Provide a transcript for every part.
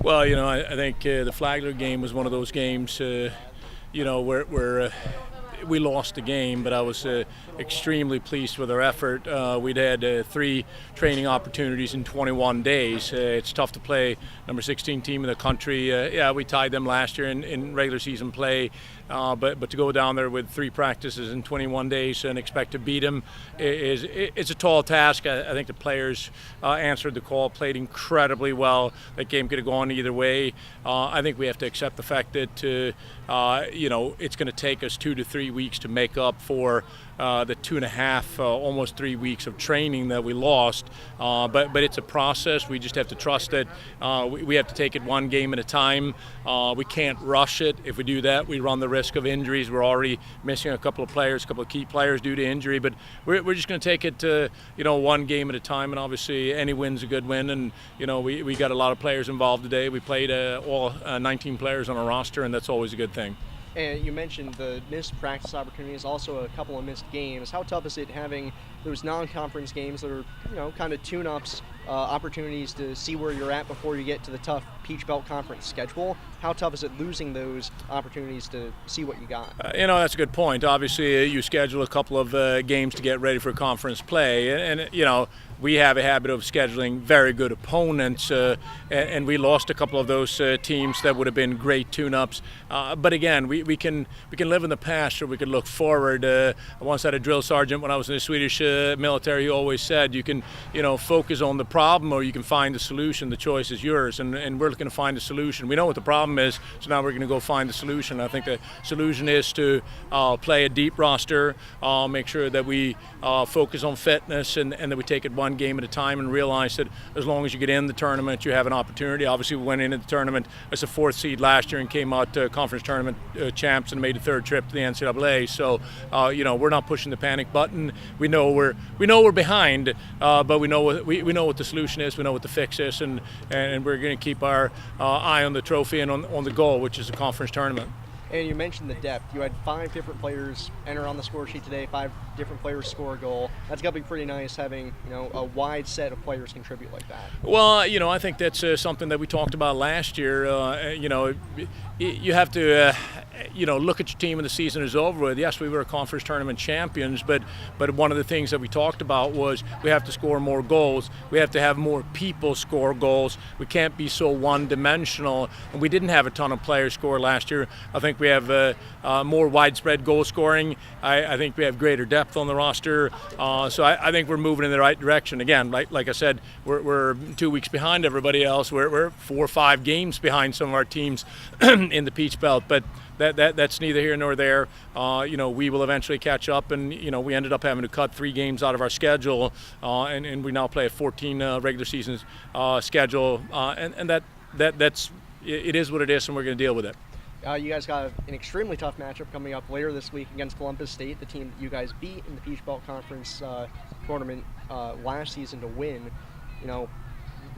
Well, I think the Flagler game was one of those games, where we lost the game, but I was extremely pleased with our effort. We'd had 3 training opportunities in 21 days. It's tough to play number 16 team in the country. Yeah, we tied them last year in regular season play, but to go down there with 3 practices in 21 days and expect to beat them it's a tall task. I think the players answered the call, played incredibly well. That game could have gone either way. I think we have to accept the fact that it's going to take us 2 to 3 weeks to make up for the 2.5, almost 3 weeks of training that we lost. But it's a process. We just have to trust that we have to take it one game at a time. We can't rush it. If we do that, we run the risk of injuries. We're already missing a couple of key players due to injury. But we're just going to take it one game at a time. And obviously, any win's a good win. And we got a lot of players involved today. We played all 19 players on our roster, and that's always a good thing. And you mentioned the missed practice opportunities, also a couple of missed games. How tough is it having those non-conference games that are, kind of tune-ups, opportunities to see where you're at before you get to the tough Peach Belt Conference schedule? How tough is it losing those opportunities to see what you got? That's a good point. Obviously, you schedule a couple of games to get ready for conference play, and we have a habit of scheduling very good opponents, and we lost a couple of those teams that would have been great tune-ups. But again, we can live in the past, or we can look forward. I once had a drill sergeant when I was in the Swedish military. He always said, you can focus on the problem, or you can find the solution. The choice is yours, and we're looking to find a solution. We know what the problem is, so now we're going to go find the solution. I think the solution is to play a deep roster, make sure that we focus on fitness, and that we take it one game at a time, and realize that as long as you get in the tournament, you have an opportunity. Obviously, we went into the tournament as a 4th seed last year and came out conference tournament champs and made a 3rd trip to the NCAA. So, we're not pushing the panic button. We know we're behind, but we know what the solution is. We know what the fix is, and we're going to keep our eye on the trophy and on the goal, which is a conference tournament. And you mentioned the depth. You had 5 different players enter on the score sheet today, 5 different players score a goal. That's got to be pretty nice having, a wide set of players contribute like that. Well, I think that's something that we talked about last year. You have to, look at your team when the season is over with. Yes, we were conference tournament champions, but one of the things that we talked about was we have to score more goals. We have to have more people score goals. We can't be so one-dimensional. And we didn't have a ton of players score last year. I think we have more widespread goal scoring. I think we have greater depth on the roster. So I think we're moving in the right direction. Again, like I said, we're 2 weeks behind everybody else. We're 4 or 5 games behind some of our teams in the Peach Belt, but that's neither here nor there. We will eventually catch up, and we ended up having to cut 3 games out of our schedule, and we now play a 14 regular season schedule, and that's it is what it is, and we're going to deal with it. You guys got an extremely tough matchup coming up later this week against Columbus State, the team that you guys beat in the Peach Belt Conference tournament last season to win.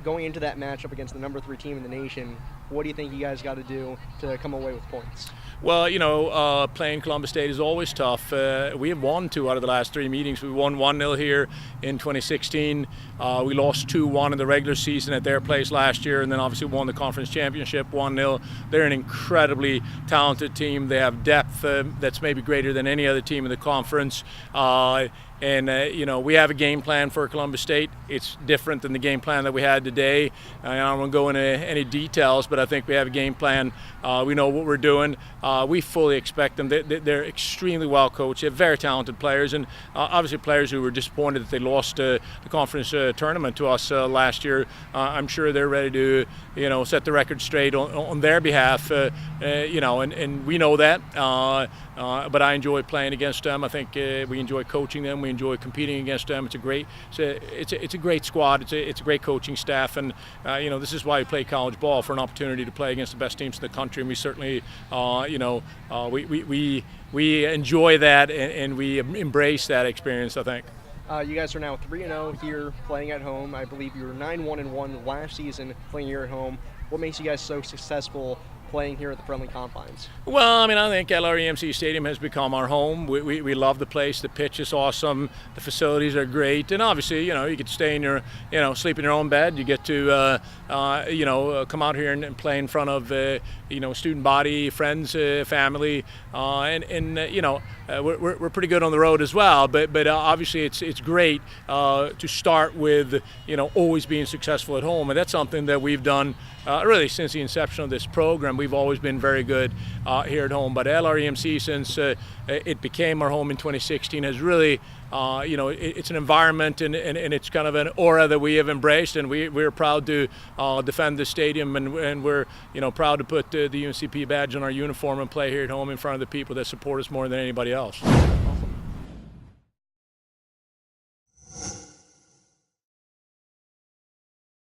Going into that matchup against the number 3 team in the nation, what do you think you guys got to do to come away with points? Well, playing Columbus State is always tough. We have won 2 out of the last 3 meetings. We won 1-0 here in 2016. We lost 2-1 in the regular season at their place last year, and then obviously won the conference championship 1-0. They're an incredibly talented team. They have depth that's maybe greater than any other team in the conference. And we have a game plan for Columbus State. It's different than the game plan that we had today. I don't want to go into any details, but I think we have a game plan. We know what we're doing. We fully expect them. They're extremely well coached. They're very talented players, and obviously players who were disappointed that they lost the conference tournament to us last year. I'm sure they're ready to set the record straight on their behalf. And we know that. But I enjoy playing against them. I think we enjoy coaching them. We enjoy competing against them. It's a great squad. It's a great coaching staff, and this is why we play college ball, for an opportunity to play against the best teams in the country. And we certainly, we enjoy that, and we embrace that experience, I think. You guys are now 3-0 here playing at home. I believe you were 9-1-1 last season playing here at home. What makes you guys so successful playing here at the friendly confines? Well, I mean, I think LREMC Stadium has become our home. We love the place. The pitch is awesome. The facilities are great. And obviously, you get to stay in your, sleep in your own bed. You get to, come out here and play in front of, student body, friends, family. We're pretty good on the road as well. But obviously, it's great to start with, always being successful at home. And that's something that we've done really since the inception of this program. We've always been very good here at home. But LREMC, since it became our home in 2016, has really, it's an environment and it's kind of an aura that we have embraced, and we're proud to defend the stadium, and we're proud to put the UNCP badge on our uniform and play here at home in front of the people that support us more than anybody else.